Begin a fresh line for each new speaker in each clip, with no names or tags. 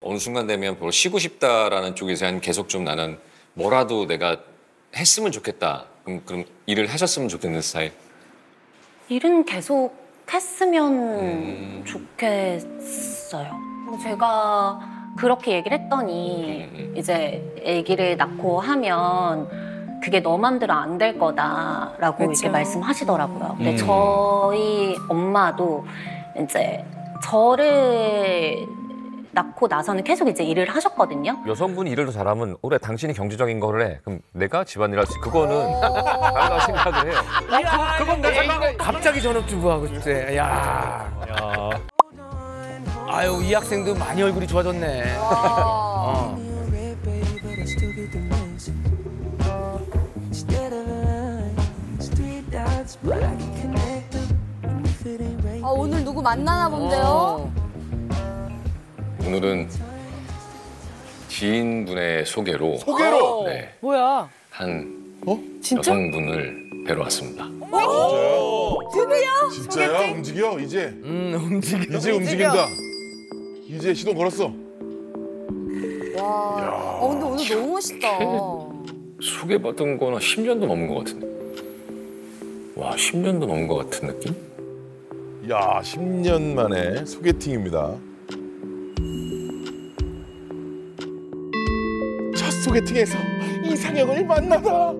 어느 순간 되면 별로 쉬고 싶다라는 쪽에서 계속 좀 나는 뭐라도 내가 했으면 좋겠다. 그럼 일을 하셨으면 좋겠는 스타일?
일은 계속 했으면 좋겠어요. 제가 그렇게 얘기를 했더니 이제 아기를 낳고 하면 그게 너 맘대로 안 될 거다라고
그쵸.
이렇게 말씀하시더라고요. 근데 저희 엄마도 이제 저를 낳고 나서는 계속 이제 일을 하셨거든요.
여성분이 일을 더 잘하면 올해 당신이 경제적인 거를 해. 그럼 내가 집안일 할 수 그거는 다르다고 생각을 해요.
그건 내가 갑자기 전업주부하고 싶대. 야. 아유, 이 학생도 많이 얼굴이 좋아졌네.
오늘 누구 만나나 본데요?
오늘은 지인분의 소개로 네,
뭐야?
한
진짜?
여성분을 뵈러 왔습니다.
드디어?
진짜야? 움직여 이제.
움직여.
이제 움직인다. 이제 시동 걸었어.
와. 근데 오늘 너무 멋있다.
소개받은 거는 10년도 넘은 것 같은데. 와, 10년도 넘은 것 같은 느낌?
야, 10년 만에 소개팅입니다. 첫 소개팅에서 이상형을 만나다.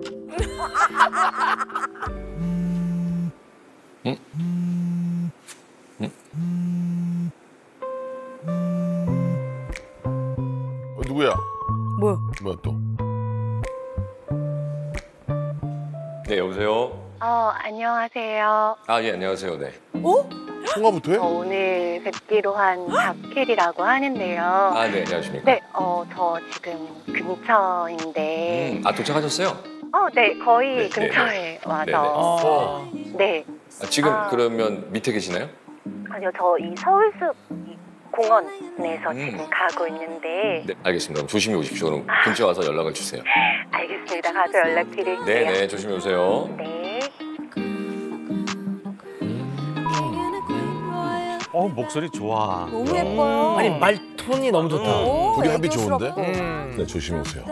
누구야?
뭐야?
뭐야 또?
네, 여보세요?
안녕하세요.
아, 예, 안녕하세요. 네.
통화부터 해?
오늘 뵙기로 한 박혜리라고 하는데요.
아, 네, 안녕하십니까?
네, 저 지금 근처인데.
도착하셨어요?
네, 거의
네,
근처에
네네.
와서. 네.
지금 그러면 밑에 계시나요?
아니요, 저 이 서울숲 공원에서 지금 가고 있는데.
네, 알겠습니다. 그럼 조심히 오십시오. 그럼 근처 와서 연락을 주세요.
알겠습니다. 가서 연락드릴게요.
네네, 조심히 오세요.
네.
목소리 좋아.
너무 예뻐요.
아니, 말톤이 너무 좋다.
우리 합이 좋은데?
애교스럽고.
네, 조심히 오세요.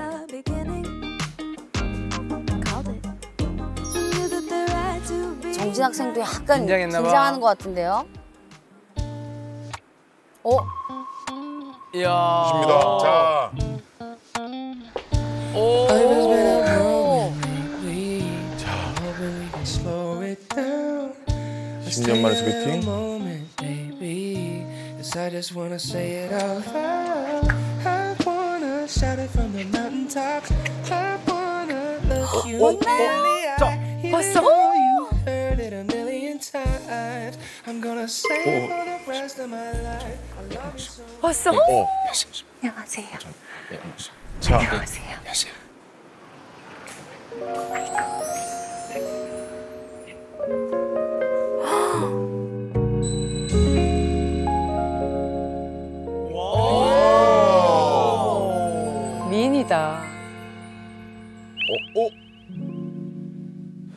정진 학생도 약간
긴장했나 봐.
긴장하는 것 같은데요?
이야.
좋습니다. 자,
오.
10년 만에 소개팅.
I just wanna say it out loud. I wanna shout it from the mountaintops. I wanna look you in the eye. Even though you heard it a million times, I'm gonna say it for the rest of my life. I love you so.
왔어?
안녕하세요.
네, 안녕하세요.
자,
안녕하세요.
안녕하세요.
미인이다.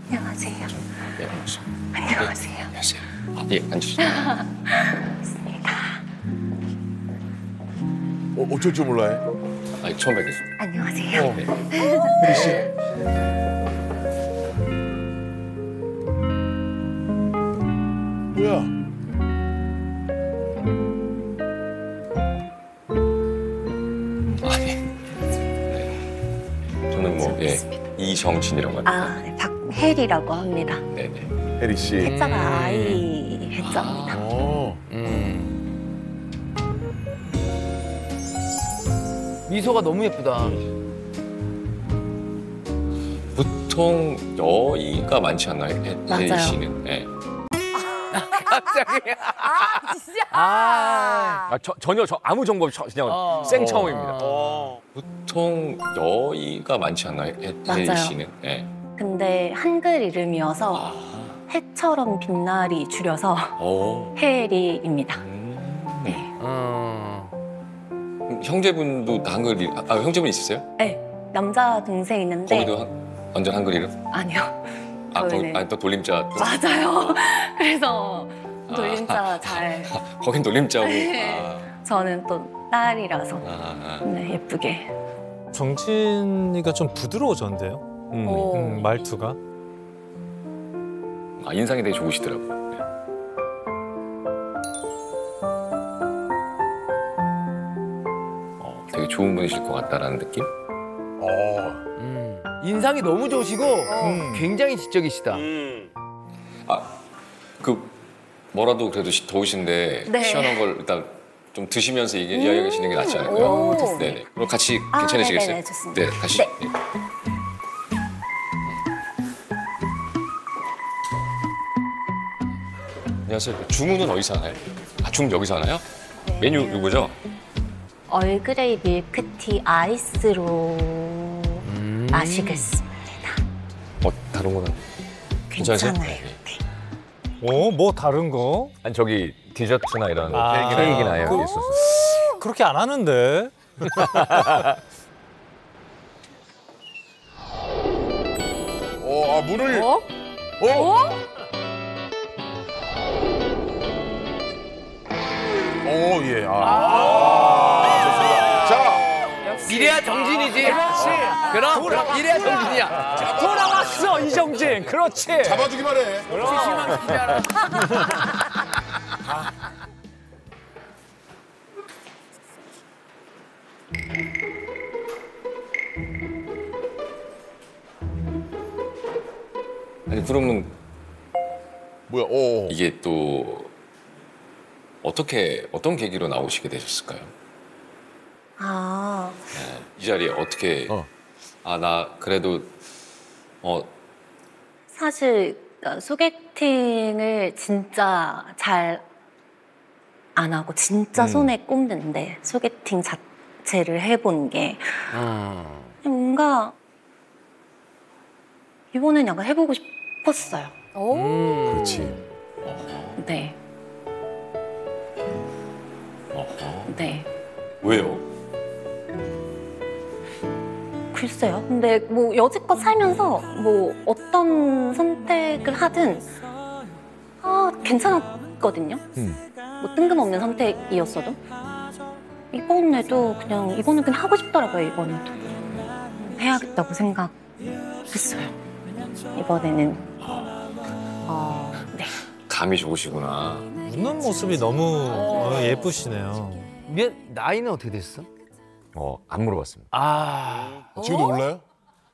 안녕하세요.
네, 안녕하세요.
안녕하세요.
안녕하세요. 예, 앉으시죠.
어쩔 줄 몰라 해.
처음 뵙겠습니다.
안녕하세요.
혜리 씨. 뭐야?
저는 이정진이라고 합니다.
네, 박혜리라고 합니다.
네네.
혜리 씨.
해자가 아이 해자입니다.
미소가 너무 예쁘다.
보통 여의가 많지 않나요? 혜리
맞아요.
씨는. 네.
갑자기.
진짜.
전혀 아무 정보 없이 그냥 생처음입니다.
보통 여의가 많지 않나요? 혜리
맞아요.
씨는. 네.
근데 한글 이름이어서 해처럼 빛나리 줄여서 혜리입니다. 네.
형제분도 다 한글 이름, 형제분 있으세요?
네. 남자 동생 있는데.
거기도 완전 한글 이름?
아니요.
또 돌림자.
맞아요. 그래서 돌림자 잘.
거긴 돌림자고.
저는 또 딸이라서
아,
네, 예쁘게.
정진이가 좀 부드러워졌는데요. 말투가.
아, 인상이 되게 좋으시더라고요. 네. 되게 좋은 분이실 것 같다라는 느낌?
인상이 너무 좋으시고 굉장히 지적이시다.
뭐라도 그래도 더우신데
네.
시원한 걸 일단 좀 드시면서 이야기하시는 게 낫지 않을까요? 네네. 그럼 같이 괜찮으시겠어요?
네네, 좋습니다.
네, 같이.
네.
네. 안녕하세요. 주문은 어디서 하나요? 아, 주문 여기서 하나요? 메뉴 이거죠?
얼그레이 밀크티 아이스로 마시겠습니다.
다른 거는 괜찮으세요?
괜찮아요.
네.
뭐 다른 거?
아니 저기 디저트나 이런
아,
케이크나 이런 게
그-
있었어.
그렇게 안 하는데.
문을. 예. 좋습니다. 자,
이래야 정진이지. 그럼 이래야 정진이야.
돌아왔어 이정진. 그렇지.
잡아주기만 해.
아니, 그러면
뭐야?
이게 또 어떤 계기로 나오시게 되셨을까요?
아,
네, 이 자리에 어떻게 나 그래도
사실 소개팅을 진짜 잘 안 하고 진짜 손에 꼽는데 소개팅 자체를 해본 게 뭔가 이번엔 약간 해보고 싶었어요.
그렇지.
네. 네.
왜요?
글쎄요. 근데 뭐 여지껏 살면서 뭐 어떤 선택을 하든 괜찮았거든요. 뭐 뜬금없는 선택이었어도 이번에도 이거는 그냥 하고 싶더라고요. 이번에도 해야겠다고 생각했어요. 이번에는 네.
감이 좋으시구나.
웃는 모습이 너무 예쁘시네요.
얘 나이는 어떻게 됐어?
안 물어봤습니다.
지금도 몰라요?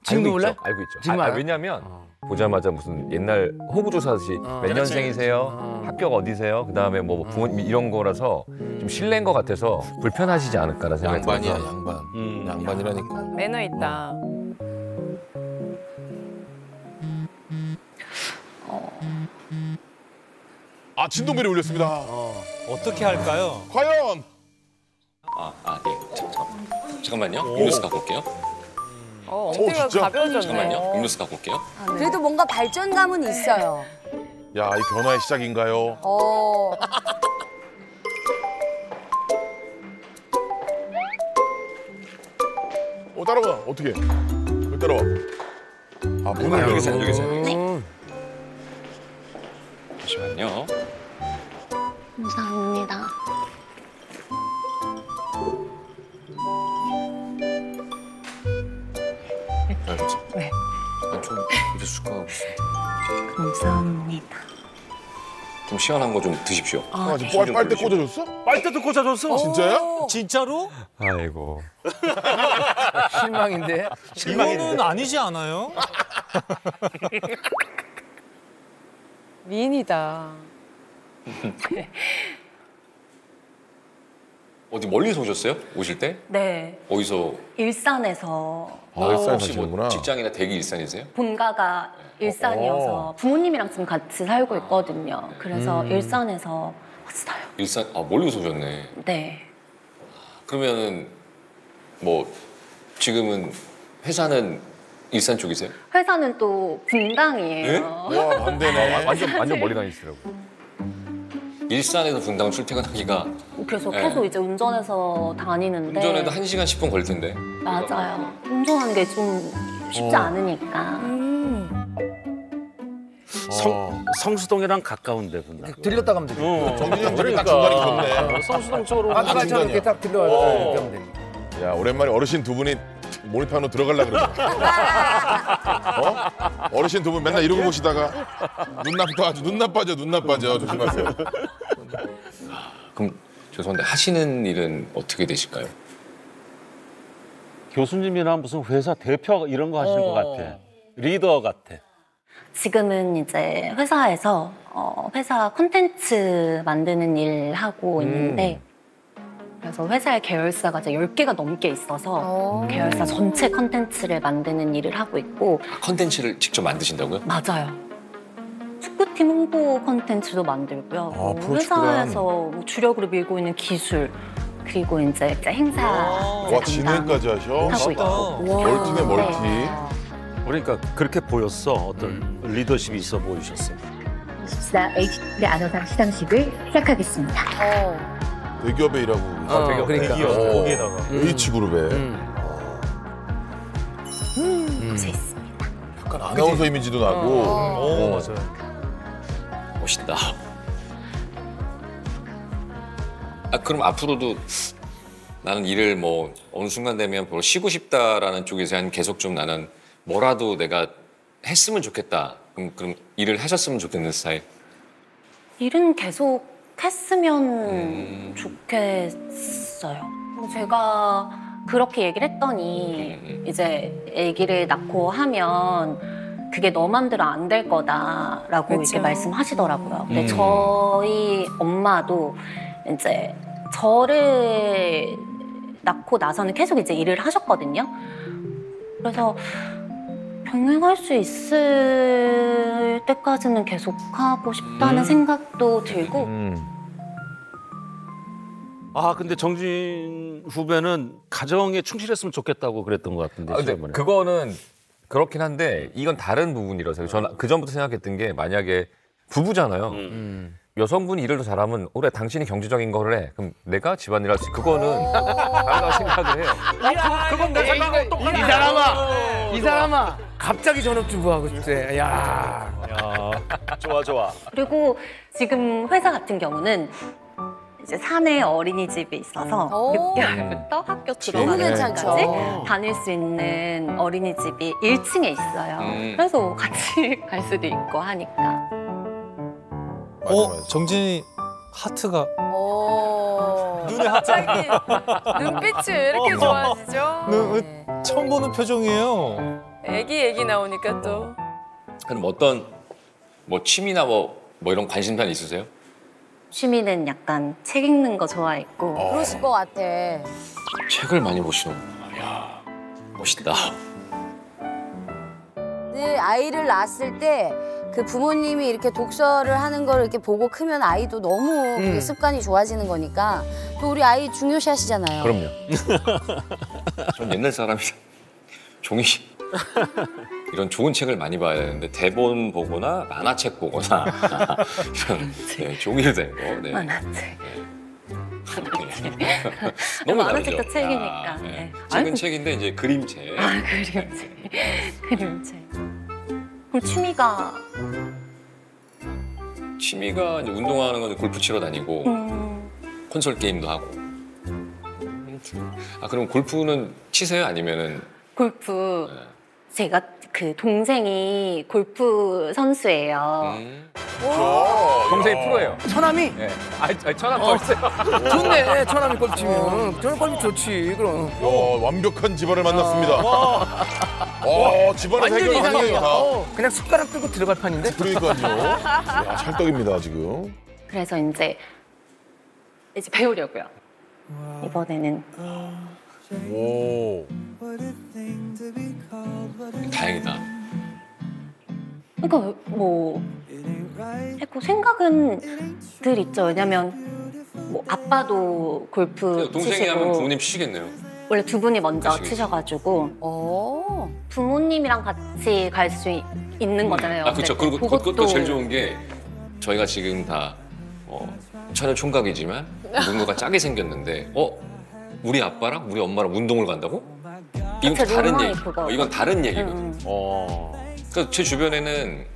지금도
알고
몰라요?
있죠. 알고 있죠.
지금 알아요?
왜냐면 보자마자 무슨 옛날 호구조사듯이 몇 년생이세요? 학교가 어디세요? 그다음에 뭐 부모님 이런 거라서 좀 실례인 것 같아서 불편하시지 않을까라는 생각이
양반이야,
들어서.
양반. 양반이라니까.
매너 있다.
진동벨이 울렸습니다.
어떻게 할까요?
과연
예. 잠깐만요. 음료수 갖고 올게요.
엉덩이가
진짜?
가벼워졌네.
잠깐만요. 음료수 갖고 올게요.
그래도 뭔가 발전감은 있어요.
야, 이 변화의 시작인가요? 따라와. 어떻게? 왜 따라와? 문을
여기
열어.
계세요. 여기 계세요. 잠시만요.
감사합니다. 네.
좀 이제 숟가락
감사합니다.
좀 시원한 거 좀 드십시오.
네.
빨대 꽂아줬어?
빨대도 꽂아줬어.
진짜야?
진짜로?
아이고.
실망인데.
이거는 아니지 않아요?
미인이다.
어디 멀리서 오셨어요? 오실 때?
네.
어디서?
일산에서
일산
혹시
사시는구나.
뭐 직장이나 대기 일산이세요?
본가가 일산이어서 부모님이랑 지금 같이 살고 있거든요. 그래서 일산에서 왔어요.
일산 멀리서 오셨네.
네.
그러면은 뭐 지금은 회사는 일산 쪽이세요?
회사는 또 분당이에요.
와, 반대네.
완전 멀리 다니시더라고.
일산에서 분당 출퇴근하기가
그래서
네.
계속 이제 운전해서 다니는데
운전해도 1시간 10분 걸릴 텐데.
맞아요. 운전하는 게 좀 쉽지 않으니까.
성수동이랑 가까운데 본다.
들렸다 가면 되죠.
정진이 형 집이 딱 중간에 있었네.
성수동 쪽으로
아까처럼 이렇게 딱 들려가지고 이렇게 하면 되니까.
야, 오랜만에 어르신 두 분이 모니터 안으로 들어가려고 그러네. 어르신 두 분 맨날 이러고 보시다가 눈 나빠져. 조심하세요.
그럼 죄송한데 하시는 일은 어떻게 되실까요?
교수님이나 무슨 회사 대표 이런 거 하시는 것 같아. 리더 같아.
지금은 이제 회사에서 회사 콘텐츠 만드는 일 하고 있는데 그래서 회사의 계열사가 이제 10개가 넘게 있어서 계열사 전체 콘텐츠를 만드는 일을 하고 있고
컨텐츠를 직접 만드신다고요?
맞아요. 축구팀 홍보 콘텐츠도 만들고요. 뭐
프로축구랑.
회사에서 뭐 주력으로 밀고 있는 기술 그리고 이제 행사
와, 진행까지 하셔?
하고 있고.
멀티네, 멀티.
그러니까 그렇게 보였어. 어떤 리더십이 있어 보이셨어.
24 HTV 아나운서 시상식을 시작하겠습니다.
대기업에 일하고
대기업. 그러니까.
거기에다가.
H그룹에.
곳에 있습니다.
약간 아나운서 이미지도 나고.
오, 맞아요.
멋있다. 그럼 앞으로도 나는 일을 뭐 어느 순간 되면 별로 쉬고 싶다라는 쪽에서 계속 좀 나는 뭐라도 내가 했으면 좋겠다. 그럼 일을 하셨으면 좋겠는 스타일.
일은 계속 했으면 좋겠어요. 제가 그렇게 얘기를 했더니 이제 아기를 낳고 하면 그게 너 맘대로 안 될 거다라고 이렇게 말씀하시더라고요. 근데 저희 엄마도 이제 저를 낳고 나서는 계속 이제 일을 하셨거든요. 그래서 병행할 수 있을 때까지는 계속 하고 싶다는 생각도 들고
근데 정진 후배는 가정에 충실했으면 좋겠다고 그랬던 것 같은데.
근데
시험에.
그거는 그렇긴 한데 이건 다른 부분이라서 저는 그 전부터 생각했던 게 만약에 부부잖아요. 여성분이 일을 더 잘하면 그래 당신이 경제적인 거를 해. 그럼 내가 집안일 할 수 그거는 다르다고 생각을 해요.
그건 내 생각하고 똑같아. 이 사람아. 갑자기 전업주부하고 싶대. 야.
좋아.
그리고 지금 회사 같은 경우는 이제 사내 어린이집이 있어서 6개월부터 학교
너무
들어가는
괜찮죠.
때까지 다닐 수 있는 어린이집이 1층에 있어요. 그래서 같이 갈 수도 있고 하니까.
맞아.
정진이 하트가 눈에
갑자기 눈빛이 왜 이렇게 좋아지죠? 네.
처음 보는 표정이에요.
애기 나오니까 또.
그럼 어떤 뭐 취미나 뭐 이런 관심사는 있으세요?
취미는 약간 책 읽는 거 좋아했고
그러실 것 같아.
책을 많이 보시는구나. 야, 멋있다.
늘 아이를 낳았을 때 그 부모님이 이렇게 독서를 하는 걸 이렇게 보고 크면 아이도 너무 그게 습관이 좋아지는 거니까 또 우리 아이 중요시하시잖아요.
그럼요.
전 옛날 사람이 종이 이런 좋은 책을 많이 봐야 되는데 대본 보거나 만화책 보거나 이런 종이로 된 거. 네.
만화책.
너무
만화책도
다르죠?
책이니까.
야, 네.
네.
책은
아이고.
책인데 이제 그림책.
그림책. 그럼
취미가 이제 운동하는 건 골프 치러 다니고 콘솔 게임도 하고. 그럼 골프는 치세요? 아니면은
골프 제가 그 동생이 골프 선수예요.
동생이 프로예요.
처남이?
네. 아니 처남 벌써요.
좋네. 처남이 골프 치면. 저는 골프 좋지. 그럼.
완벽한 집안을 만났습니다. 집안의
완전
해결
이상해요.
가능해요.
그냥 숟가락 들고 들어갈 판인데?
그러니까요. 야, 찰떡입니다 지금.
그래서 이제 배우려고요. 이번에는
오.
다행이다.
그러니까 뭐 했고 생각은 늘 있죠. 왜냐면 뭐 아빠도 골프
동생이 하면
치시고
부모님 치시겠네요.
원래 두 분이 먼저
그러시겠지.
치셔가지고 부모님이랑 같이 갈 수 있는 거잖아요.
그렇죠. 그리고 그것도 제일 좋은 게 저희가 지금 다 천연 총각이지만 누군가가 짜게 생겼는데 우리 아빠랑 우리 엄마랑 운동을 간다고? 이건
그쵸,
다른
로망이
얘기.
그거.
이건 다른 얘기거든. 그러니까 제 주변에는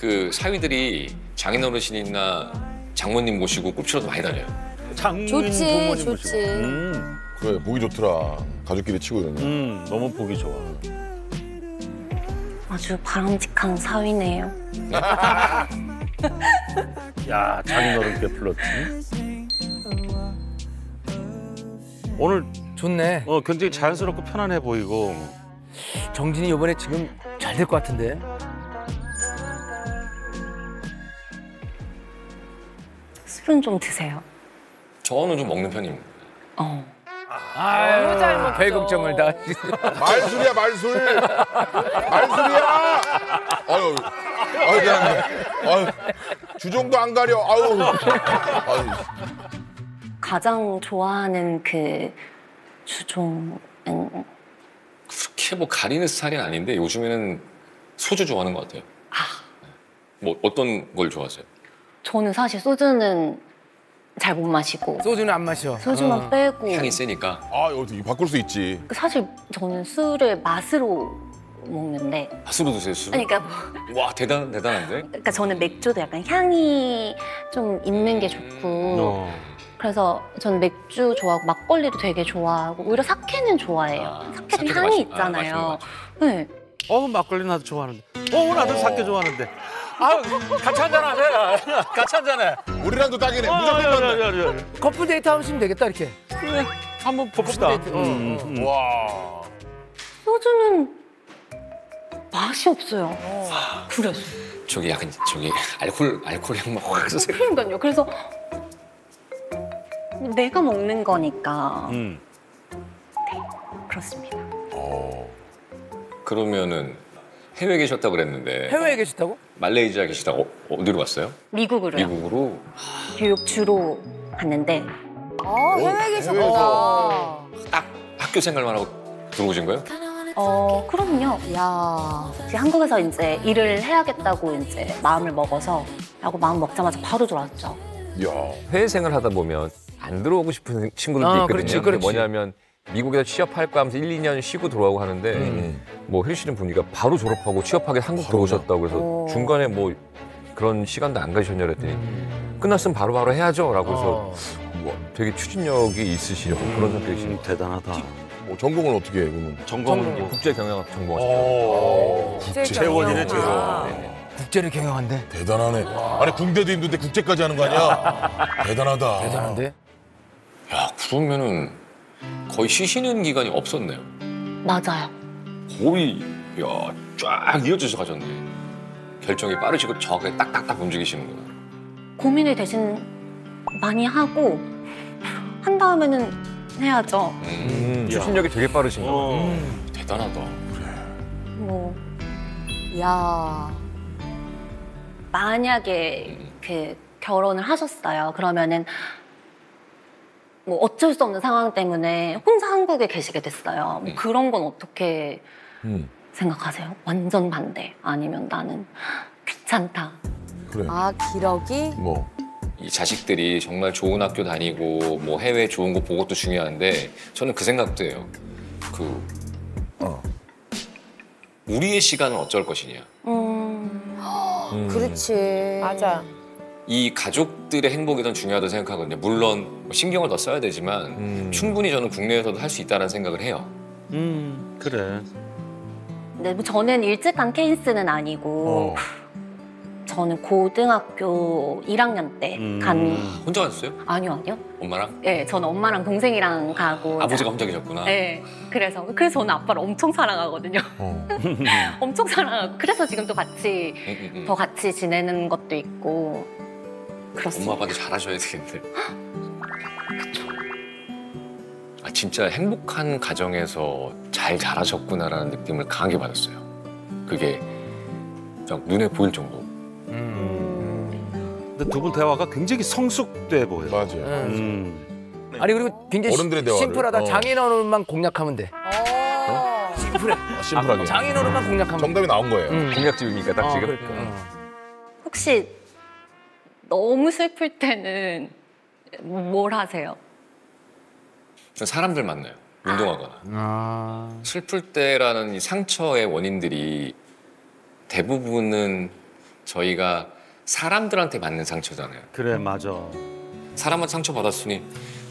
그 사위들이 장인어르신이나 장모님 모시고 꼽치러도 많이 다녀요.
장인
좋지,
부모님
좋지.
모시고.
그래 보기 좋더라. 가족끼리 치고 이러면.
너무 보기 좋아.
아주 바람직한 사위네요.
야, 장인어른께 불렀지. 오늘
좋네.
굉장히 자연스럽고 편안해 보이고.
정진이 이번에 지금 잘 될 것 같은데.
술은 좀 드세요.
저는 좀 먹는 편입니다.
아유, 잘못 별 걱정을 다.
말술이야 말술. 말술이야. 아유 미안해. 아유 주종도 안 가려. 아유.
가장 좋아하는 그 주종은
그렇게 뭐 가리는 스타일은 아닌데 요즘에는 소주 좋아하는 것 같아요. 뭐 어떤 걸 좋아하세요?
저는 사실 소주는 잘 못 마시고
소주는 안 마셔.
소주만 빼고
향이 세니까.
어떻게 바꿀 수 있지.
사실 저는 술을 맛으로 먹는데
술로 드세요 술?
아니, 그러니까
와 대단한데?
그러니까 저는 맥주도 약간 향이 좀 있는 게 좋고 그래서 저는 맥주 좋아하고 막걸리도 되게 좋아하고 오히려 사케는 좋아해요. 사케도
사케도
향이
맛있-
있잖아요.
맛있는
네.
막걸리 나도 좋아하는데. 나도 사케 좋아하는데.
같이 한잔하자. 같이 한잔해.
우리랑도 딱이네. 무조건 맞네.
커플 데이트 하시면 되겠다 이렇게.
그래, 한번 봅시다.
와.
소주는 맛이 없어요. 그래서
저기 약간 알코올 향 막 확 세.
그러니까요. 그래서 내가 먹는 거니까 그렇습니다.
그러면은 해외에 계셨다고 그랬는데
해외에 계시다고?
말레이시아 계시다가 어디로 갔어요?
미국으로요.
미국으로.
교육 주로 갔는데
해외에 계셨구나.
딱 학교 생활만 하고 들어오신 거예요?
그럼요.
야.
이제 한국에서 이제 일을 해야겠다고 이제 마음을 먹어서 라고 마음 먹자마자 바로 들어왔죠.
야.
해외 생활 하다 보면 안 들어오고 싶은 친구들도 있거든요.
그렇지,
근데
그렇지.
뭐냐면 미국에서 취업할 거 하면서 1, 2년 쉬고 들어가고 하는데 뭐 혜리 씨는 보니까 바로 졸업하고 취업하게 한국 들어오셨다고 그래서 중간에 뭐 그런 시간도 안 가지셨냐 그랬더니 끝났으면 바로바로 해야죠 라고 해서 뭐 되게 추진력이 있으시고 그런 성격이시고
대단하다.
뭐 전공을 어떻게 해 그러면?
전공은
국제 경영학 전공하셨어요.
재원이네, 재원.
국제를 경영한대.
대단하네. 아니 군대도 힘든데 국제까지 하는 거 아니야? 대단하다.
대단한데?
야 그러면은 거의 쉬시는 기간이 없었네요.
맞아요.
거의 쫙 이어져서 가셨네. 결정이 빠르시고 정확하게 딱딱딱 움직이시는구나.
고민을 대신 많이 하고 한 다음에는 해야죠.
추진력이 되게 빠르신 거예요.
대단하다.
뭐
야.
만약에 그 결혼을 하셨어요. 그러면은 뭐 어쩔 수 없는 상황 때문에 혼자 한국에 계시게 됐어요. 뭐 그런 건 어떻게 생각하세요? 완전 반대. 아니면 나는 귀찮다.
그래.
기러기?
뭐.
이 자식들이 정말 좋은 학교 다니고 뭐 해외 좋은 거 보는 것도 중요한데 저는 그 생각도 해요. 우리의 시간은 어쩔 것이냐.
그렇지.
맞아.
이 가족들의 행복이 더 중요하다고 생각하거든요. 물론 뭐 신경을 더 써야 되지만 충분히 저는 국내에서도 할 수 있다는 생각을 해요.
그래.
근데 뭐 저는 일찍 간 케이스는 아니고 저는 고등학교 1학년 때 간.
혼자 갔어요?
아니요.
엄마랑?
네, 저는 엄마랑 동생이랑 가고.
아버지가 혼자 계셨구나.
네, 그래서 저는 아빠를 엄청 사랑하거든요. 엄청 사랑하고 그래서 지금 또 같이 더 같이 지내는 것도 있고 그렇습니다.
엄마 아빠도 잘하셔야 되겠는데. 진짜 행복한 가정에서 잘 자라셨구나라는 느낌을 강하게 받았어요. 그게 그냥 눈에 보일 정도.
근데 두 분 대화가 굉장히 성숙돼 보여.
맞아.
아니 그리고 굉장히
어른들의 대화를.
심플하다. 장인어른만 공략하면 돼. 심플해.
심플하게.
장인어른만 공략하면 돼.
정답이 나온 거예요.
공략집이니까 딱 지금.
그러니까.
혹시 너무 슬플 때는 뭘 하세요?
사람들 만나요. 운동하거나. 슬플 때라는 이 상처의 원인들이 대부분은 저희가 사람들한테 받는 상처잖아요.
그래 맞아.
사람한테 상처 받았으니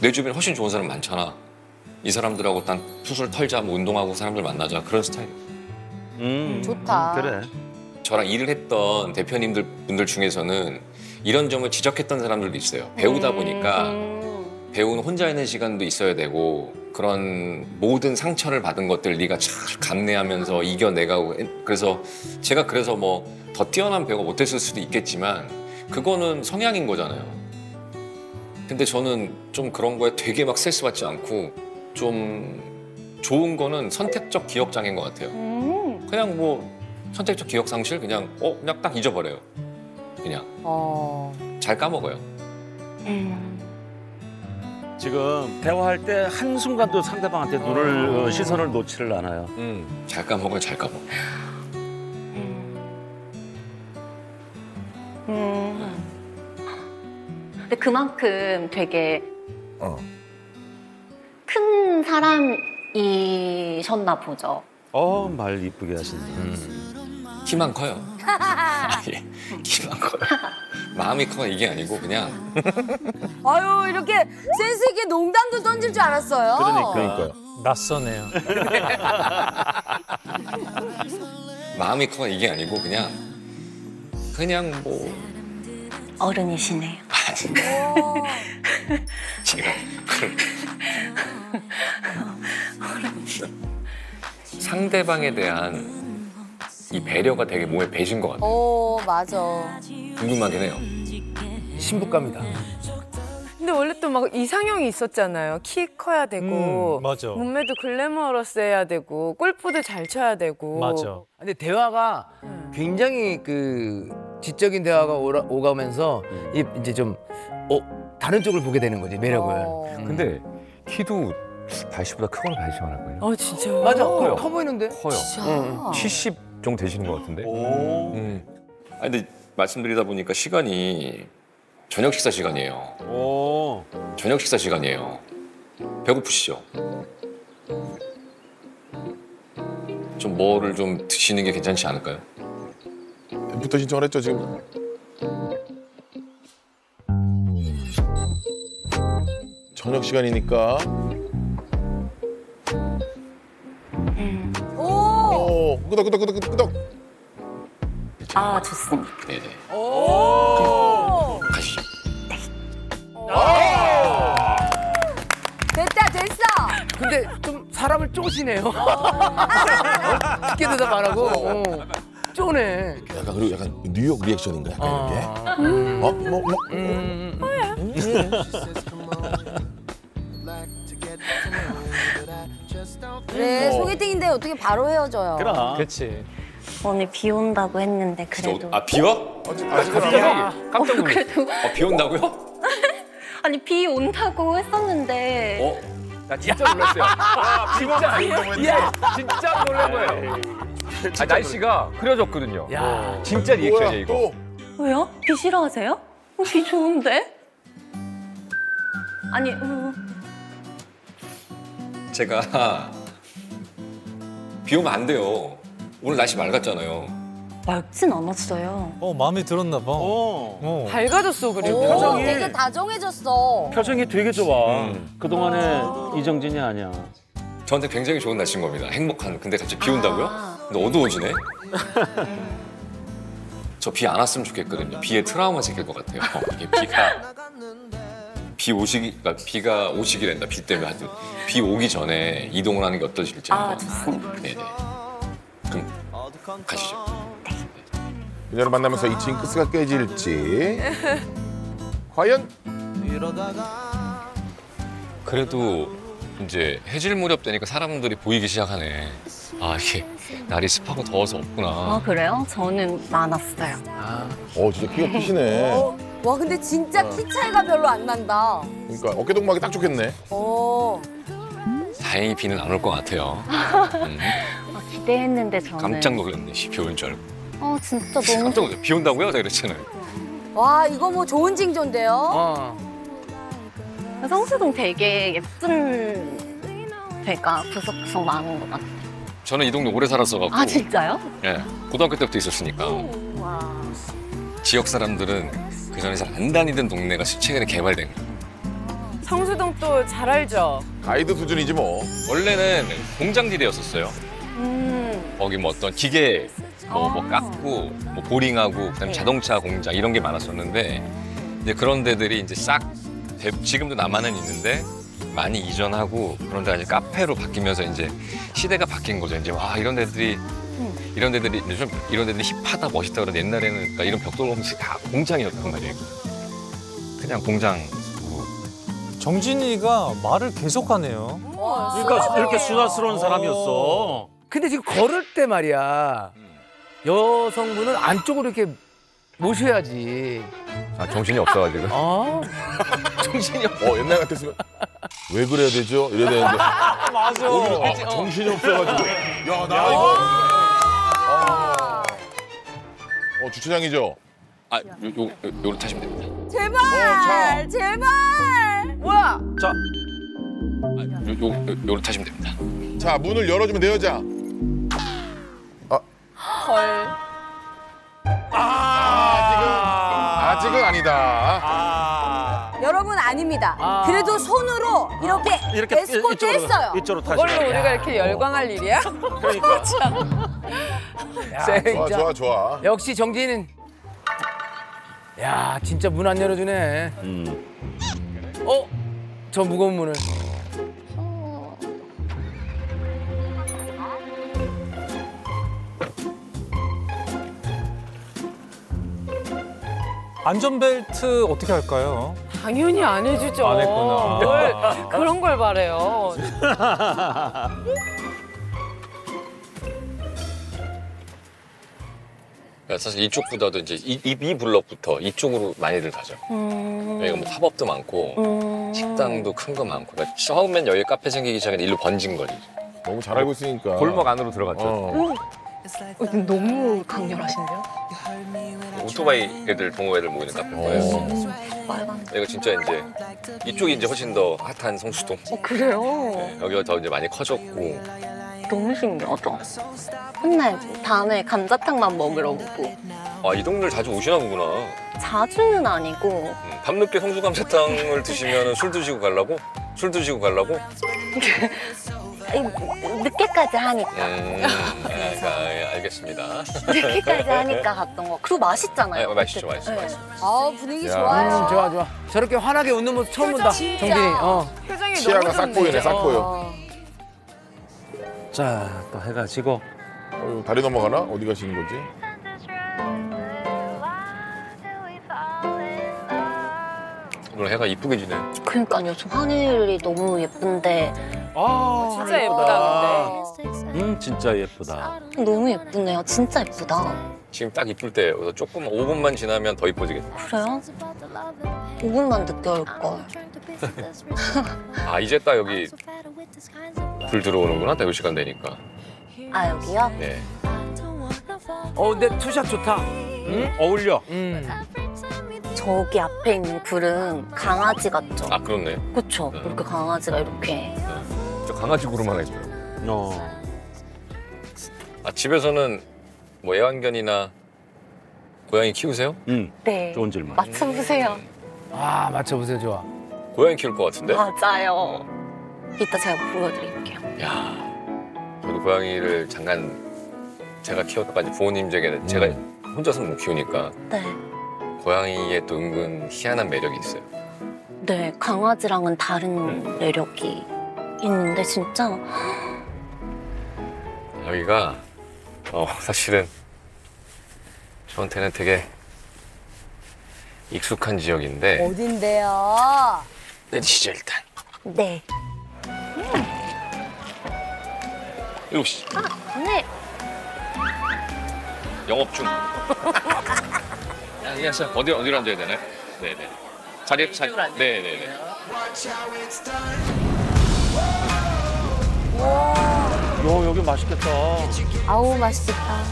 내 주변에 훨씬 좋은 사람 많잖아. 이 사람들하고 난 수술 털자, 뭐 운동하고 사람들 만나자 그런 스타일이에요.
좋다.
그래.
저랑 일을 했던 대표님들 분들 중에서는 이런 점을 지적했던 사람들도 있어요. 배우다 보니까 배우는 혼자 있는 시간도 있어야 되고 그런 모든 상처를 받은 것들 네가 잘 감내하면서 이겨내가고 그래서 제가 그래서 뭐 더 뛰어난 배우가 못했을 수도 있겠지만 그거는 성향인 거잖아요. 근데 저는 좀 그런 거에 되게 막 스트레스 받지 않고 좀 좋은 거는 선택적 기억 장애인 것 같아요. 그냥 뭐 선택적 기억 상실 그냥 딱 잊어버려요. 그냥 잘 까먹어요.
지금 대화할 때 한순간도 상대방한테 눈을 시선을 놓지를 않아요.
잘 까먹어요. 잘 까먹어.
근데 그만큼 되게 큰 사람이셨나 보죠.
말 이쁘게 하신다.
키만 커요. 예, 키만 커요. 마음이 커 이게 아니고 그냥.
아유 이렇게 센스 있게 농담도 던질 줄 알았어요.
그러니까요.
낯서네요.
마음이 커 이게 아니고 그냥 뭐
어른이시네요.
제가 상대방에 대한 이 배려가 되게 몸에 배신 것 같아요.
맞아.
궁금하긴 해요.
신부감이다.
근데 원래 또 막 이상형이 있었잖아요. 키 커야 되고,
맞아.
몸매도 글래머러스해야 되고, 골프도 잘 쳐야 되고.
맞아.
근데 대화가 굉장히 그 지적인 대화가 오가면서 이제 좀 다른 쪽을 보게 되는 거지 매력을.
근데 키도 80보다 크거나 80 안 할걸요?
진짜.
맞아. 커 보이는데?
커요. 70 정도 되시는 것 같은데?
근데 말씀드리다 보니까 시간이 저녁 식사 시간이에요. 저녁 식사 시간이에요. 배고프시죠? 좀 뭐를 좀 드시는 게 괜찮지 않을까요?
부터 신청을 했죠 지금. 저녁 시간이니까. 오, 끄덕.
아 좋습니다.
네네. 가시죠.
됐어.
근데 좀 사람을 쪼시네요. 쉽게 대답 안 하고 쪼네.
약간 그리고 약간 뉴욕 리액션인가 약간 이렇게.
그래 소개팅인데 어떻게 바로 헤어져요?
그렇지.
오늘 비 온다고 했는데 그래도.
비 와?
깜짝 놀랐어.
그래도
비 온다고요?
아니 비 온다고 했었는데.
나 진짜 놀랐어요. 진짜 놀란 거예요. 날씨가 흐려졌거든요. 진짜 리액션이에요 이거.
왜요? 비 싫어하세요? 비 좋은데? 아니
제가 비 오면 안 돼요. 오늘 날씨 맑았잖아요.
맑진 않았어요.
마음에 들었나 봐.
밝아졌어 그리고.
표정이-
되게 다정해졌어.
표정이 되게 좋아. 그동안에 이정진이 아니야.
저한테 굉장히 좋은 날씨인 겁니다. 행복한. 근데 갑자기 비 온다고요? 근데 어두워지네? 저 비 안 왔으면 좋겠거든요. 비에 트라우마 생길 것 같아요. 이게 비가 오시기란다. 비 때문에 하여튼 비 오기 전에 이동을 하는 게 어떠실지 한번.
좋습니다.
네네. 그럼 가시죠.
그녀를 만나면서 이 징크스가 깨질지. 과연?
그래도 이제 해질 무렵 되니까 사람들이 보이기 시작하네. 이게 날이 습하고 더워서 없구나.
그래요? 저는 많았어요.
진짜 키가 크시네.
와 근데 진짜 키 차이가 별로 안 난다.
그러니까 어깨 동무하기 딱 좋겠네.
다행히 비는 안 올 것 같아요.
기대했는데 저는.
깜짝 놀랐네. 비 오는 줄 알고.
진짜 너무.
깜짝 놀랐어요. 비 온다고요? 제가 그랬잖아요.
와 이거 뭐 좋은 징조인데요.
성수동 되게 예쁜 데가 구석구석 많은 것 같아요.
저는 이 동네 오래 살았어가지고.
진짜요?
예, 고등학교 때부터 있었으니까.
와.
지역 사람들은 그 전에 잘 안 다니던 동네가 최근에 개발된 거예요.
성수동 또 잘 알죠?
가이드 수준이지 뭐.
원래는 공장지대였었어요. 거기 뭐 어떤 기계 뭐 깎고 뭐 보링하고 그다음에 자동차 공장 이런 게 많았었는데 이제 그런 데들이 이제 싹 지금도 남아는 있는데 많이 이전하고 그런 데가 이제 카페로 바뀌면서 이제 시대가 바뀐 거죠. 이제 와 이런 데들이 이런 데들이 힙하다 멋있다 그러는데 옛날에는 그러니까 이런 벽돌 공장이 다 공장이었단 말이에요. 그냥 공장.
정진이가 말을 계속하네요.
그러니까 이렇게 수다스러운 사람이었어.
근데 지금 걸을 때 말이야. 여성분은 안쪽으로 이렇게 모셔야지.
아, 정신이 없어가지고.
정신이 없어.
옛날 같았으면 왜 그래야 되죠? 이래야 되는데.
맞아.
오늘은 정신이 없어가지고. 야, 나 이거. 주차장이죠?
요로 타시면 됩니다.
제발, 제발.
뭐야?
자,
요로 타시면 됩니다.
자, 문을 열어주면 내 여자.
헐.
아직은 아니다.
여러분 아닙니다. 그래도 손으로 이렇게 에스코트 했어요.
이쪽으로 타시.
그걸로 우리가 이렇게 열광할 일이야?
그러니까.
좋아, 좋아.
역시 정진이는. 야, 진짜 문 안 열어주네. 저 무거운 문을.
안전벨트 어떻게 할까요?
당연히 안 해주죠.
안 했구나.
뭘 그런 걸 바래요.
사실 이쪽보다도 이제 이 블럭부터 이쪽으로 많이들 가죠. 여기가 뭐 팝업도 많고 식당도 큰 거 많고. 그러니까 처음엔 여기 카페 생기기 전에 일로 번진 거리죠.
너무 잘 알고 있으니까.
골목 안으로 들어갔죠.
너무 강렬하신데요?
오토바이 애들, 동호 애들 모이는 카페고요.
빨간.
여기가 진짜 이제 이쪽이 이제 훨씬 더 핫한 성수동.
그래요?
네, 여기가 더 이제 많이 커졌고.
너무 신기하다. 맨날 다음에 감자탕만 먹으러 오고.
아, 이 동네를 자주 오시나 보구나.
자주는 아니고.
밤늦게 성수감자탕을 드시면 술 드시고 가려고? 술 드시고 가려고?
늦게까지 하니까.
알겠습니다.
늦게까지 하니까 갔던 거. 그리고 맛있잖아요.
네, 맛있죠.
분위기 좋아요.
좋아. 저렇게 환하게 웃는 모습 처음 본다.
진짜.
정진이.
표정이
치아가
너무
싹
좋네.
보이네, 싹 보여.
자, 또 해가지고.
다리 넘어가나? 어디 가시는 거지?
오늘 해가 이쁘게 지네.
그러니까요. 저 하늘이 너무 예쁜데.
진짜 예쁘다 근데.
진짜 예쁘다.
너무 예쁘네요. 진짜 예쁘다.
지금 딱 이쁠 때 여기서 조금 5분만 지나면 더 이뻐지겠다.
그래요? 5분만 늦게 올 걸.
아, 이제 딱 여기 불 들어오는구나. 딱 이 시간 되니까.
아, 여기요?
네.
근데 투샷 좋다.
어울려.
저기 앞에 있는 굴은 강아지 같죠?
아, 그렇네.
그쵸? 이렇게 강아지가 이렇게.
저 강아지 구름 하나 있어요.
아, 집에서는 뭐 애완견이나 고양이 키우세요?
네.
좋은 질문.
맞춰보세요.
맞춰보세요, 좋아.
고양이 키울 것 같은데?
맞아요. 이따 제가 보여드릴게요.
야, 저도 고양이를 잠깐 제가 키웠다가 이제 부모님 댁에 제가 혼자서는 못 키우니까
네.
고양이에 또 은근 희한한 매력이 있어요.
네, 강아지랑은 다른 매력이 있는데 진짜
여기가 사실은 저한테는 되게 익숙한 지역인데
어딘데요?
내리시죠 일단.
네.
이리 오시죠.
네.
영업 중. 안녕하세요. 어디로 앉아야 되나요? 네네. 자리. 네네네.
여기 맛있겠다.
아우 맛있겠다.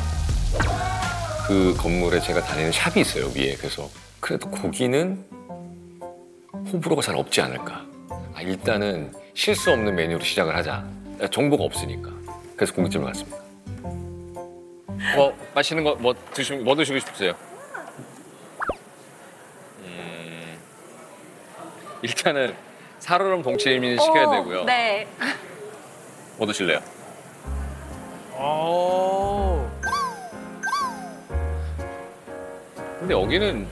그 건물에 제가 다니는 샵이 있어요 위에. 그래서 그래도 고기는 호불호가 잘 없지 않을까. 일단은 실수 없는 메뉴로 시작을 하자. 정보가 없으니까. 그래서 고깃집을 갔습니다. 맛있는 거 뭐 드시고 싶으세요? 일단은 살얼음 동치미 시켜야 되고요.
네.
뭐 드실래요? 근데 여기는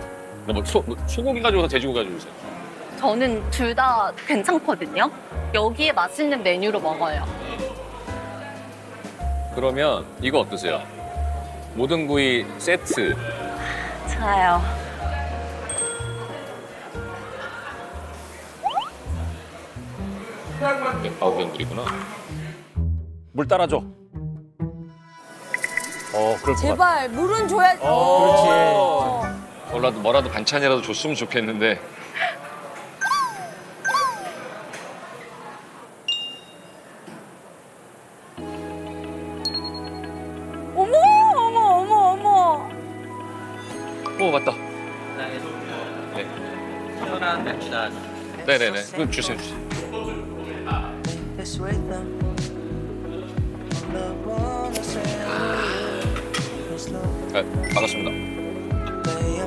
뭐 소고기 가져오세요, 돼지고기 가져오세요?
저는 둘 다 괜찮거든요. 여기에 맛있는 메뉴로 먹어요.
그러면 이거 어떠세요? 모든 구이 세트.
좋아요.
아우병들이구나.
물 따라줘. 그럴 것 같아.
제발 물은 줘야지.
그렇지. 뭐라도 반찬이라도 줬으면 좋겠는데.
어머 어머 어머 어머.
오 맞다. 네. 네네네. 그럼 주세요.
This rhythm, the one I say
네, 반갑습니다.
I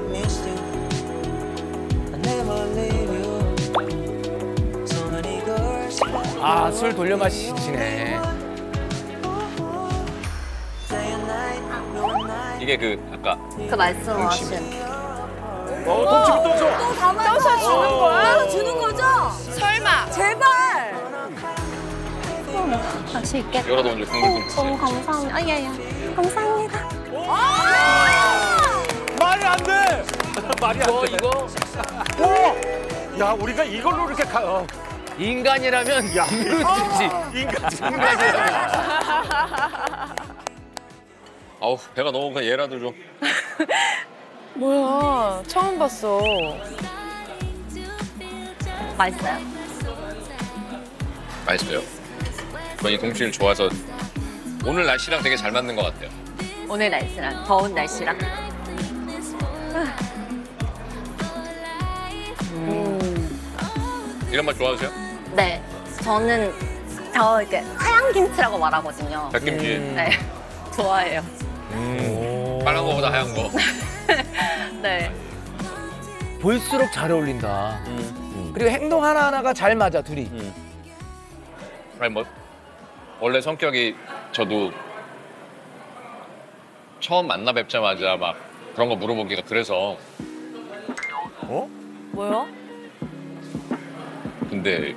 missed you. I never leave you. So many girls.
아, 술 돌려 마시시네.
Day and night, no night.
이게 그 아까
그 말씀하신.
동치미 또 줘.
또 담아서
떠서 주는 거야?
떠서 주는 거죠?
설마.
제발.
다시 있게.
여기라도 먼저 국물 좀
너무 감사합니다. 아야야. 감사합니다.
말이 안 돼. 말이 안 돼.
이거
야, 우리가 이걸로 이렇게
인간이라면 양으로 주지. 인간이라면.
아우 배가 너무 고파. 얘라도 좀.
뭐야? 처음 봤어.
맛있어요.
맛있어요. 저는 이 동치미를 좋아서 오늘 날씨랑 되게 잘 맞는 것 같아요.
오늘 날씨랑 더운 날씨랑.
이런 맛 좋아하세요?
네. 저는 이렇게 하얀 김치라고 말하거든요.
백김치.
네. 좋아해요.
빨간 거보다 하얀 거.
네.
볼수록 잘 어울린다. 그리고 행동 하나하나가 잘 맞아, 둘이.
아니 뭐 원래 성격이 저도 처음 만나 뵙자마자 막 그런 거 물어보기가 그래서.
뭐요?
근데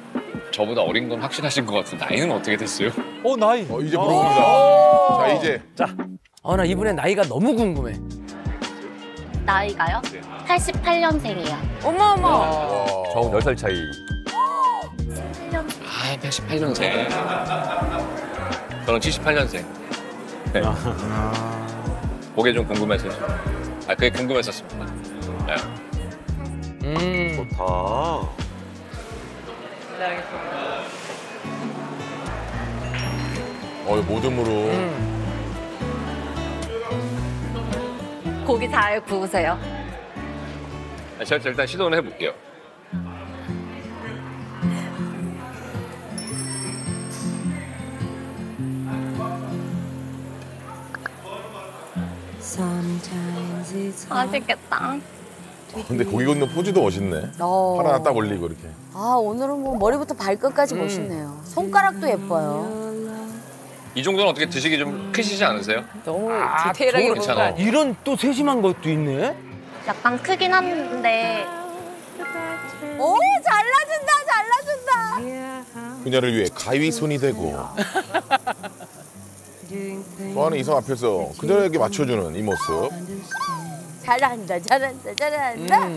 저보다 어린 건 확실하신 것 같은데 나이는 어떻게 됐어요?
나이.
이제 물어봅니다. 자, 이제.
나 이분의 나이가 너무 궁금해.
나이가요? 88년생이에요.
어머 어머.
저하고 10살 차이.
아, 88년생. 저는 78년생. 네. 그게 좀 궁금해서. 그게 궁금했었습니다. 네.
좋다.
모듬으로.
고기 잘 구우세요.
제가 일단 시도는 해볼게요.
맛있겠다.
근데 고기 굽는 포즈도 멋있네. 팔 하나 딱 올리고 이렇게.
아 오늘은 뭐 머리부터 발끝까지 멋있네요. 손가락도 예뻐요.
이 정도는 어떻게 드시기 좀 크시지 않으세요?
너무 디테일하게
저는 괜찮아.
뭔가.
이런 또 세심한 것도 있네.
약간 크긴 한데
오 잘라준다 잘라준다.
그녀를 위해 가위손이 되고. 좋아하는 이성 앞에서 그녀에게 맞춰주는 이 모습.
잘한다 잘한다 잘한다.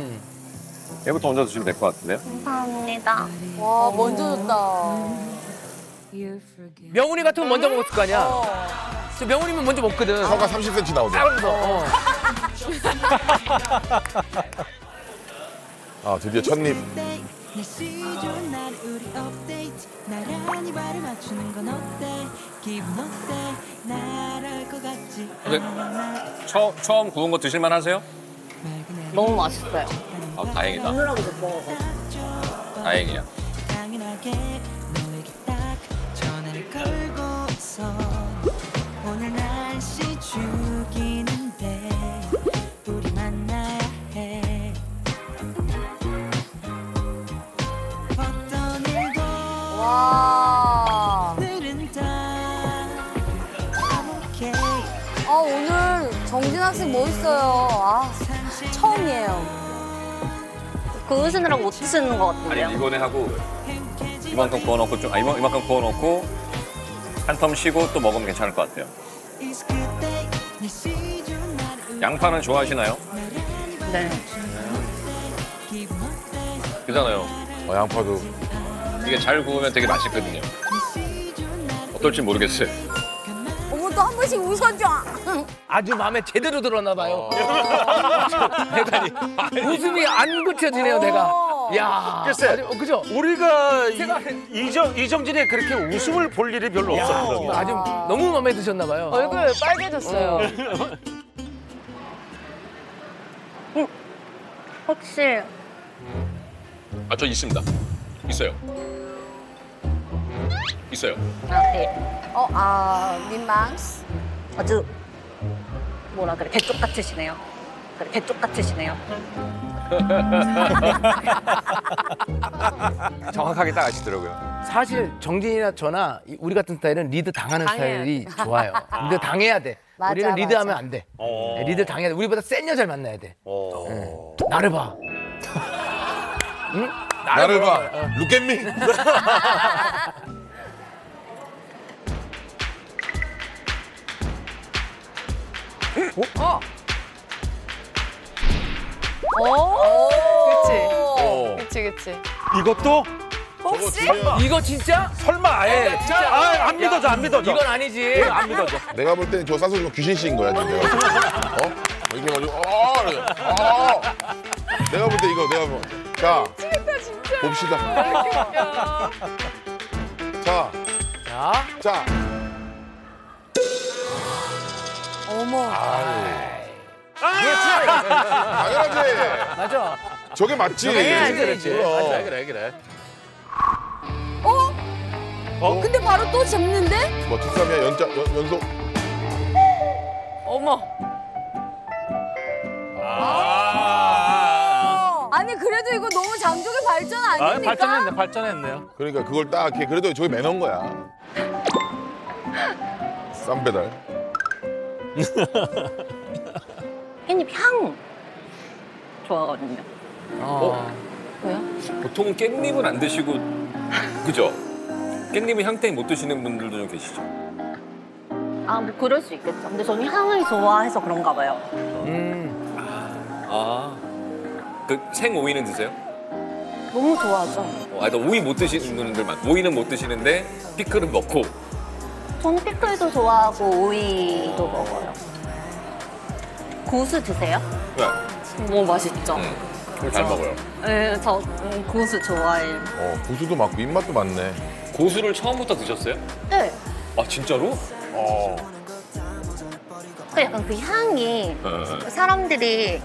얘부터 먼저 드시면 될 것 같은데요?
감사합니다.
와 먼저 줬다.
명훈이 같으면 먼저 먹었을 거 아니야. 저 명훈이면 먼저 먹거든.
혀가 30cm 나오죠. 아 드디어 첫입.
근데 처음 구운 거 드실만 하세요?
너무 맛있어요.
아 다행이다.
오늘하고 못 먹어서.
다행이야.
오늘 날씨 죽이는데 우리 만나야 해.
오늘 정진 학생 멋있어요. 아, 처음이에요.
구우시느라고 못 드시는 것
아니
같은데요?
이번에 하고 이만큼 구워놓고 좀 이만큼 구워놓고 한 텀 쉬고 또 먹으면 괜찮을 것 같아요. 양파는 좋아하시나요?
네.
그잖아요.
양파도.
이게 잘 구우면 되게 맛있거든요. 어떨지 모르겠어요.
어머, 또 한 번씩 웃어줘.
아주 마음에 제대로 들었나 봐요. 대단히 웃음이 안 그쳐지네요, 내가. 야,
글쎄.
아주, 그죠?
우리가 이정진이 그렇게 웃음을 볼 일이 별로 없었거든요.
아주 너무 마음에 드셨나 봐요.
얼굴 빨개졌어요.
혹시
아, 저 있습니다. 있어요. 있어요.
네.
민망스.
아주 뭐라 그래 개쪽 같으시네요. 그래 개쪽 같으시네요.
정확하게 딱 아시더라고요.
사실 정진이나 저나 우리 같은 스타일은 리드 당하는 스타일이 좋아요. 리드 당해야 돼.
맞아,
우리는
맞아.
리드하면 안 돼. 네, 리드 당해야 돼. 우리보다 센 여자를 만나야 돼. 나를 봐. 응?
나를 봐. Look at me.
그치.
이것도
혹시?
이거 진짜?
설마 아예 안 믿어져, 안 믿어져.
이건 아니지.
안 믿어져.
내가 볼 때는 저 싸서 좀 귀신씨인 거야, 진짜. 이렇게 가지고, 내가 볼 때 이거, 자, 봅시다. 자.
어머.
당연하지.
맞아.
저게 맞지.
그렇지.
그래.
근데 바로 또 잡는데?
뭐 특삼이야 연속.
어머.
아니 그래도 이거 너무 장족의 발전 아닙니까?
발전했네요.
그러니까 그걸 딱 이렇게 그래도 저기 매너인 거야. 쌈 배달.
깻잎 향 좋아하거든요. 왜요?
보통은 깻잎은 안 드시고 그죠? 깻잎은 향 때문에 못 드시는 분들도 좀 계시죠?
아, 뭐 그럴 수 있겠죠. 근데 저는 향을 좋아해서 그런가 봐요.
그 생오이는 드세요?
너무 좋아하죠.
또 오이 못 드시는 분들 오이는 못 드시는데 피클은 먹고.
저는 피클도 좋아하고 오이도 먹어요. 고수 드세요?
네.
너무 맛있죠.
잘 먹어요.
네, 저 고수 좋아해요.
고수도 많고 입맛도 많네.
고수를 처음부터 드셨어요?
네.
아 진짜로?
그 약간 그 향이 사람들이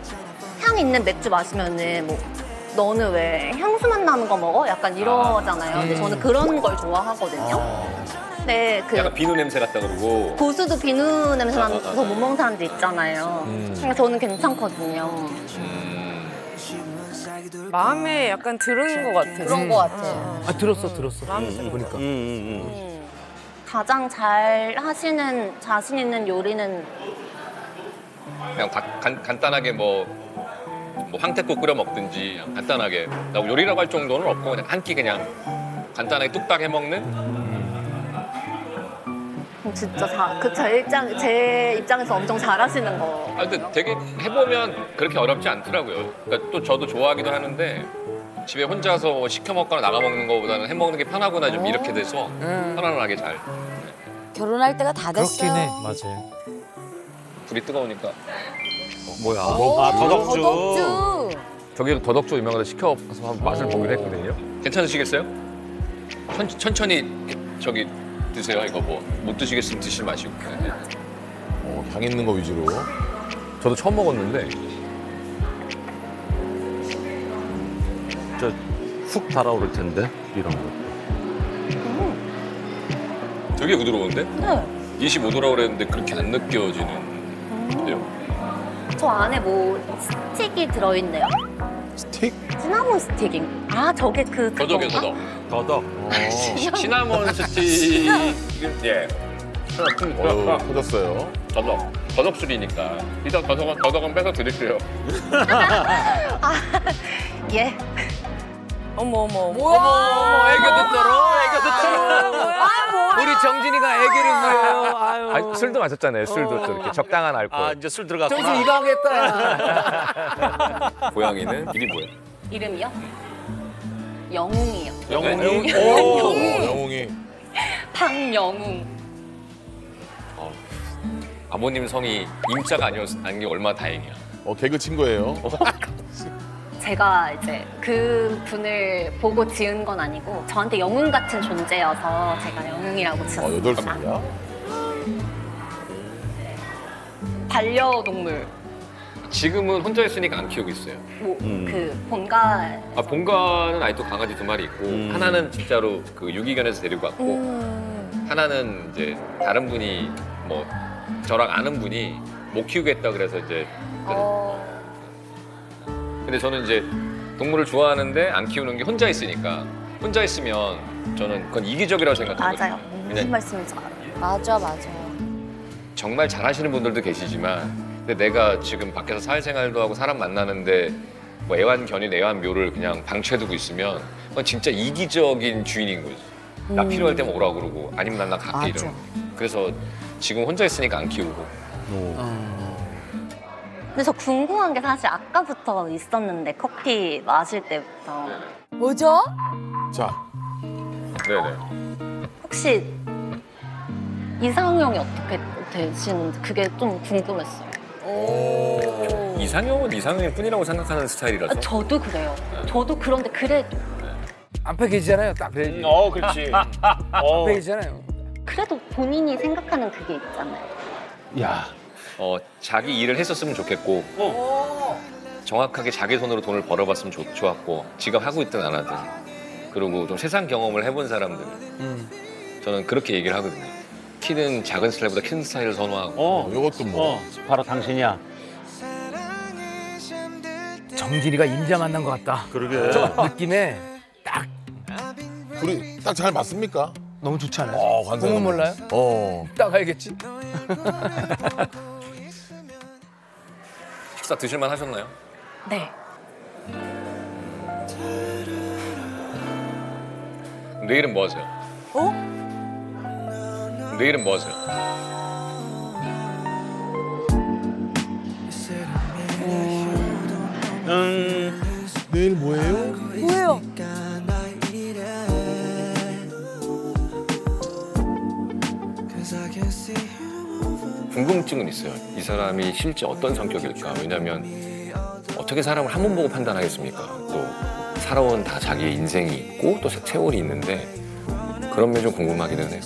향 있는 맥주 마시면은 뭐 너는 왜 향수 맛 나는 거 먹어? 약간 이러잖아요. 근데 저는 그런 걸 좋아하거든요. 네, 그
약간 비누 냄새 같다 그러고.
고수도 비누 냄새 나서 못 먹는 사람도 있잖아요. 그러니까 저는 괜찮거든요.
마음에 약간 들은 것 같아.
그런 것 같아.
아 들었어. 보니까.
가장 잘 하시는 자신 있는 요리는
그냥 간단하게 뭐 황태국 끓여 먹든지 간단하게 나 요리라고 할 정도는 없고 그냥 한 끼 그냥 간단하게 뚝딱 해 먹는.
진짜 제 입장에서 엄청 잘하시는 거.
근데 되게 해보면 그렇게 어렵지 않더라고요. 그러니까 또 저도 좋아하기도 하는데 집에 혼자서 시켜 먹거나 나가 먹는 거보다는 해 먹는 게 편하구나 좀 이렇게 돼서 편안하게 잘.
결혼할 때가 다 됐어요.
그렇긴 해, 맞아요.
불이 뜨거우니까.
뭐야?
더덕주.
저기 더덕주 유명한데 시켜서 한번 맛을 보기로 했거든요.
괜찮으시겠어요? 천천히 저기 드세요. 이거 뭐 못 드시겠으면 드실 마시고.
향 있는 거 위주로.
저도 처음 먹었는데
훅 달아오를 텐데 이런 거.
되게 부드러운데?
네.
25도라고 그랬는데 그렇게 안 느껴지는데요?
저 안에 뭐 스틱이 들어있네요.
스틱?
시나몬 스틱인. 아, 저게
더덕이요,
그건가?
더덕. 시나몬 스틱. 예.
터졌어요.
더덕술이니까 이따 더덕은 빼서 드릴게요.
예.
어머.
어머, 애교도 떨어. 우리 정진이가 애교를 부려요. 아유.
아니, 술도 마셨잖아요. 술도 또 이렇게 적당한 알코올.
아 이제 술 들어갔구나.
정신 이거 하겠다.
고양이는 이름이 뭐예요?
이름이요? 영웅이요.
영웅이.
영웅이.
박영웅.
아버님 성이 임자가 아닌 게 얼마나 다행이야.
개그 친 거예요.
제가 이제 그 분을 보고 지은 건 아니고 저한테 영웅 같은 존재여서 제가 영웅이라고 지었어요.
8살이야?
반려동물.
지금은 혼자 있으니까 안 키우고 있어요.
그 본가.
본가는 아직도 강아지 2마리 있고 하나는 진짜로 그 유기견에서 데리고 왔고 하나는 이제 다른 분이 뭐 저랑 아는 분이 못 키우겠다 그래서 이제 근데 저는 이제 동물을 좋아하는데 안 키우는 게 혼자 있으니까 혼자 있으면 저는 그건 이기적이라고 생각하거든요.
맞아요. 무슨 말씀인지 알아요.
맞아.
정말 잘하시는 분들도 계시지만 근데 내가 지금 밖에서 사회생활도 하고 사람 만나는데 뭐 애완견이나 애완묘를 그냥 방치해두고 있으면 그건 진짜 이기적인 주인인 거지. 나 필요할 때만 오라고 그러고 아니면 나 갈게 이러고. 그래서 지금 혼자 있으니까 안 키우고.
근데 저 궁금한 게 사실 아까부터 있었는데 커피 마실 때부터
뭐죠?
자,
네네.
혹시 이상형이 어떻게 되시는지 그게 좀 궁금했어요.
이상형은 이상형일 뿐이라고 생각하는 스타일이라서.
저도 그래요. 저도 그런데 그래도
앞에 계시잖아요. 딱 그래야지.
그렇지.
앞에 계시잖아요.
그래도 본인이 생각하는 그게 있잖아요.
야.
자기 일을 했었으면 좋겠고 정확하게 자기 손으로 돈을 벌어봤으면 좋았고 지금 하고 있든 안 하든 그리고 좀 세상 경험을 해본 사람들 저는 그렇게 얘기를 하거든요. 키는 작은 스타일보다 큰 스타일을 선호하고
이것도 뭐.
바로 당신이야.
정진이가 임자 만난 것 같다.
그러게.
저 느낌에 딱
둘이 딱 잘 맞습니까?
너무 좋지 않아요?
관상은
보면 몰라요? 딱 알겠지?
식사 드실만 하셨나요?
네.
내일은 뭐 하세요? 내일은 뭐 하세요?
내일 뭐예요?
뭐예요?
궁금증은 있어요. 이 사람이 실제 어떤 성격일까? 왜냐면 어떻게 사람을 한 번 보고 판단하겠습니까? 또 살아온 다 자기의 인생이 있고 또 세월이 있는데 그런 면이 좀 궁금하기는 해요.